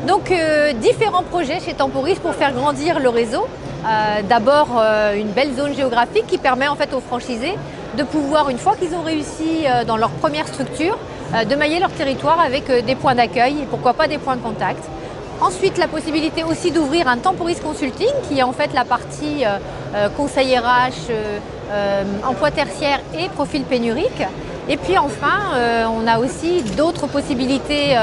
Donc différents projets chez Temporis pour faire grandir le réseau. D'abord une belle zone géographique qui permet en fait aux franchisés de pouvoir, une fois qu'ils ont réussi dans leur première structure, de mailler leur territoire avec des points d'accueil et pourquoi pas des points de contact. Ensuite, la possibilité aussi d'ouvrir un Temporis Consulting qui est en fait la partie conseil RH, emploi tertiaire et profil pénurique. Et puis enfin, on a aussi d'autres possibilités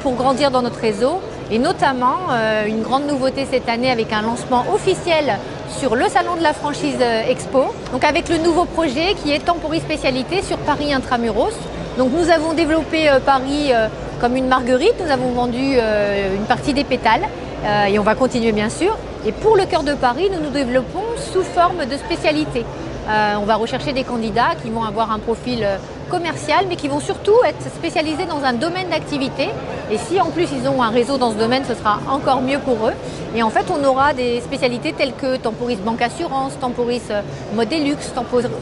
pour grandir dans notre réseau et notamment une grande nouveauté cette année avec un lancement officiel sur le salon de la franchise Expo, donc avec le nouveau projet qui est Temporis Spécialité sur Paris Intramuros. Donc nous avons développé Paris comme une marguerite, nous avons vendu une partie des pétales et on va continuer bien sûr. Et pour le cœur de Paris, nous nous développons sous forme de spécialité. On va rechercher des candidats qui vont avoir un profil commercial mais qui vont surtout être spécialisés dans un domaine d'activité. Et si en plus ils ont un réseau dans ce domaine, ce sera encore mieux pour eux. Et en fait, on aura des spécialités telles que Temporis Banque Assurance, Temporis Modélux,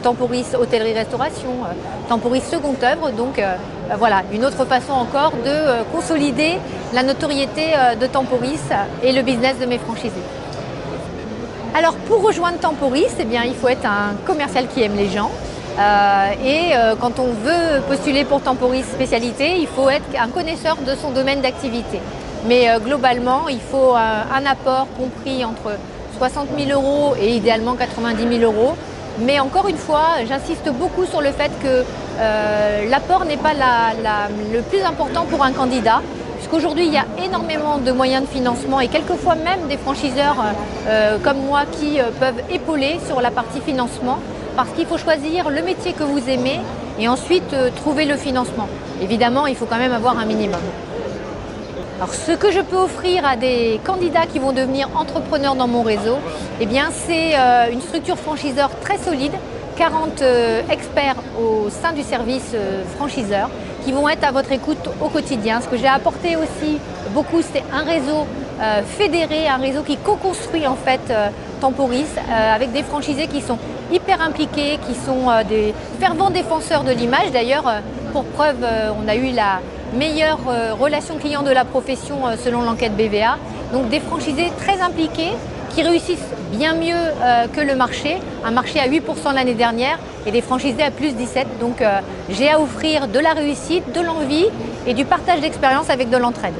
Temporis Hôtellerie-Restauration, Temporis Seconde Œuvre. Donc voilà, une autre façon encore de consolider la notoriété de Temporis et le business de mes franchisés. Alors pour rejoindre Temporis, eh bien, il faut être un commercial qui aime les gens. Quand on veut postuler pour Temporis Spécialité, il faut être un connaisseur de son domaine d'activité. Mais globalement, il faut un apport compris entre 60 000 € et idéalement 90 000 €. Mais encore une fois, j'insiste beaucoup sur le fait que l'apport n'est pas le plus important pour un candidat. Puisqu'aujourd'hui, il y a énormément de moyens de financement et quelquefois même des franchiseurs comme moi qui peuvent épauler sur la partie financement parce qu'il faut choisir le métier que vous aimez et ensuite trouver le financement. Évidemment, il faut quand même avoir un minimum. Alors, ce que je peux offrir à des candidats qui vont devenir entrepreneurs dans mon réseau, eh bien, c'est une structure franchiseur très solide, 40 experts au sein du service franchiseur qui vont être à votre écoute au quotidien. Ce que j'ai apporté aussi beaucoup, c'est un réseau fédéré, un réseau qui co-construit en fait Temporis avec des franchisés qui sont hyper impliqués, qui sont des fervents défenseurs de l'image. D'ailleurs, pour preuve, on a eu la meilleure relation client de la profession selon l'enquête BVA. Donc des franchisés très impliqués qui réussissent bien mieux que le marché, un marché à 8% l'année dernière et des franchisés à plus 17%. Donc j'ai à offrir de la réussite, de l'envie et du partage d'expérience avec de l'entraide.